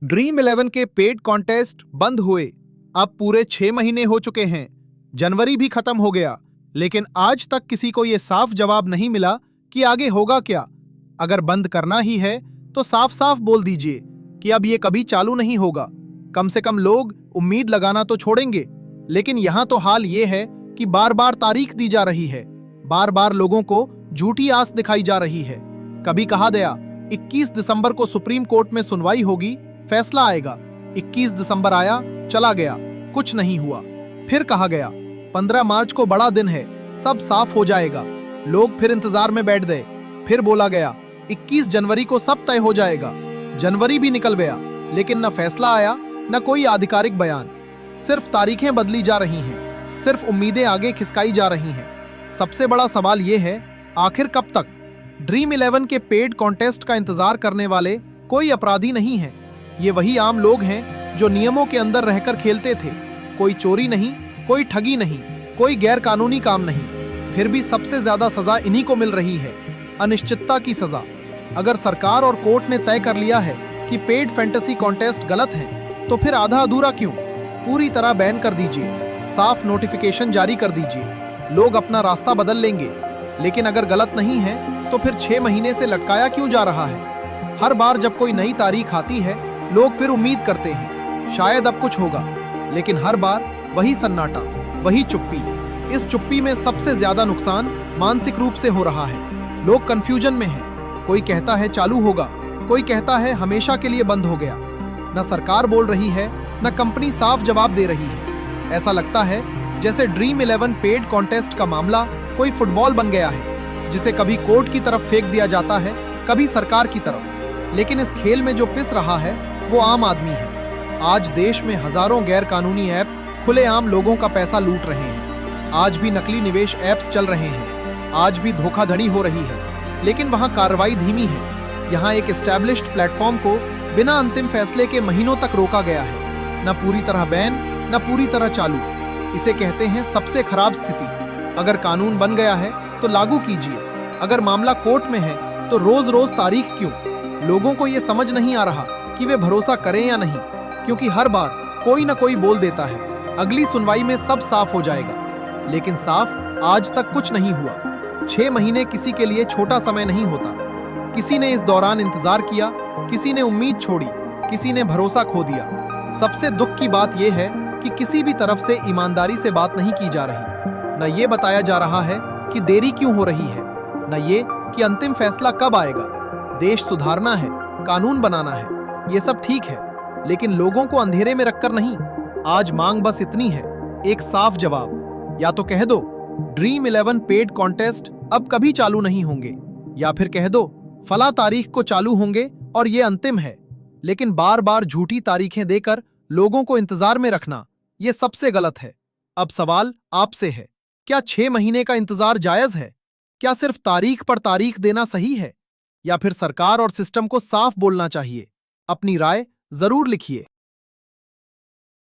Dream 11 के paid contest बंद हुए। अब पूरे 6 महीने हो चुके हैं। जनवरी भी खत्म हो गया, लेकिन आज तक किसी को यह साफ जवाब नहीं मिला कि आगे होगा क्या। अगर बंद करना ही है तो साफ साफ बोल दीजिए कि अब ये कभी चालू नहीं होगा। कम से कम लोग उम्मीद लगाना तो छोड़ेंगे। लेकिन यहां तो हाल ये है कि बार बार तारीख दी जा रही है, बार बार लोगों को झूठी आस दिखाई जा रही है। कभी कहा गया 21 दिसंबर को सुप्रीम कोर्ट में सुनवाई होगी, फैसला आएगा। 21 दिसंबर आया, चला गया, कुछ नहीं हुआ। फिर कहा गया 15 मार्च को बड़ा दिन है, सब साफ हो जाएगा। लोग फिर इंतजार में बैठ गए। फिर बोला गया 21 जनवरी को सब तय हो जाएगा। जनवरी भी निकल गया, लेकिन न फैसला आया न कोई आधिकारिक बयान। सिर्फ तारीखें बदली जा रही हैं, सिर्फ उम्मीदें आगे खिसकाई जा रही हैं। सबसे बड़ा सवाल यह है, आखिर कब तक? ड्रीम 11 के पेड कॉन्टेस्ट का इंतजार करने वाले कोई अपराधी नहीं हैं। ये वही आम लोग हैं जो नियमों के अंदर रहकर खेलते थे। कोई चोरी नहीं, कोई ठगी नहीं, कोई गैर कानूनी काम नहीं। फिर भी सबसे ज्यादा सजा इन्हीं को मिल रही है, अनिश्चितता की सजा। अगर सरकार और कोर्ट ने तय कर लिया है कि पेड फैंटेसी कॉन्टेस्ट गलत है, तो फिर आधा अधूरा क्यों? पूरी तरह बैन कर दीजिए, साफ नोटिफिकेशन जारी कर दीजिए, लोग अपना रास्ता बदल लेंगे। लेकिन अगर गलत नहीं है तो फिर 6 महीने से लटकाया क्यों जा रहा है? हर बार जब कोई नई तारीख आती है, लोग फिर उम्मीद करते हैं शायद अब कुछ होगा, लेकिन हर बार वही सन्नाटा, वही चुप्पी। इस चुप्पी में सबसे ज्यादा नुकसान मानसिक रूप से हो रहा है। लोग कंफ्यूजन में हैं। कोई कहता है चालू होगा, कोई कहता है हमेशा के लिए बंद हो गया। न सरकार बोल रही है, न कंपनी साफ जवाब दे रही है। ऐसा लगता है जैसे ड्रीम 11 पेड कॉन्टेस्ट का मामला कोई फुटबॉल बन गया है, जिसे कभी कोर्ट की तरफ फेंक दिया जाता है, कभी सरकार की तरफ। लेकिन इस खेल में जो पिस रहा है वो आम आदमी है। आज देश में हजारों गैर कानूनी ऐप खुलेआम लोगों का पैसा लूट रहे हैं। आज भी नकली निवेश ऐप्स चल रहे हैं, आज भी धोखाधड़ी हो रही है, लेकिन वहां कार्रवाई धीमी है। यहाँ एक एस्टैब्लिश्ड प्लेटफॉर्म को बिना अंतिम फैसले के महीनों तक रोका गया है। न पूरी तरह बैन, न पूरी तरह चालू। इसे कहते हैं सबसे खराब स्थिति। अगर कानून बन गया है तो लागू कीजिए। अगर मामला कोर्ट में है तो रोज रोज तारीख क्यों? लोगों को यह समझ नहीं आ रहा कि वे भरोसा करें या नहीं, क्योंकि हर बार कोई ना कोई बोल देता है अगली सुनवाई में सब साफ हो जाएगा। लेकिन साफ आज तक कुछ नहीं हुआ। 6 महीने किसी के लिए छोटा समय नहीं होता। किसी ने इस दौरान इंतजार किया, किसी ने उम्मीद छोड़ी, किसी ने भरोसा खो दिया। सबसे दुख की बात यह है कि किसी भी तरफ से ईमानदारी से बात नहीं की जा रही। न ये बताया जा रहा है कि देरी क्यों हो रही है, न ये कि अंतिम फैसला कब आएगा। देश सुधारना है, कानून बनाना है, ये सब ठीक है, लेकिन लोगों को अंधेरे में रखकर नहीं। आज मांग बस इतनी है, एक साफ जवाब। या तो कह दो ड्रीम 11 पेड कॉन्टेस्ट अब कभी चालू नहीं होंगे, या फिर कह दो फला तारीख को चालू होंगे और ये अंतिम है। लेकिन बार बार झूठी तारीखें देकर लोगों को इंतजार में रखना, ये सबसे गलत है। अब सवाल आपसे है, क्या 6 महीने का इंतजार जायज है? क्या सिर्फ तारीख पर तारीख देना सही है, या फिर सरकार और सिस्टम को साफ बोलना चाहिए? अपनी राय जरूर लिखिए।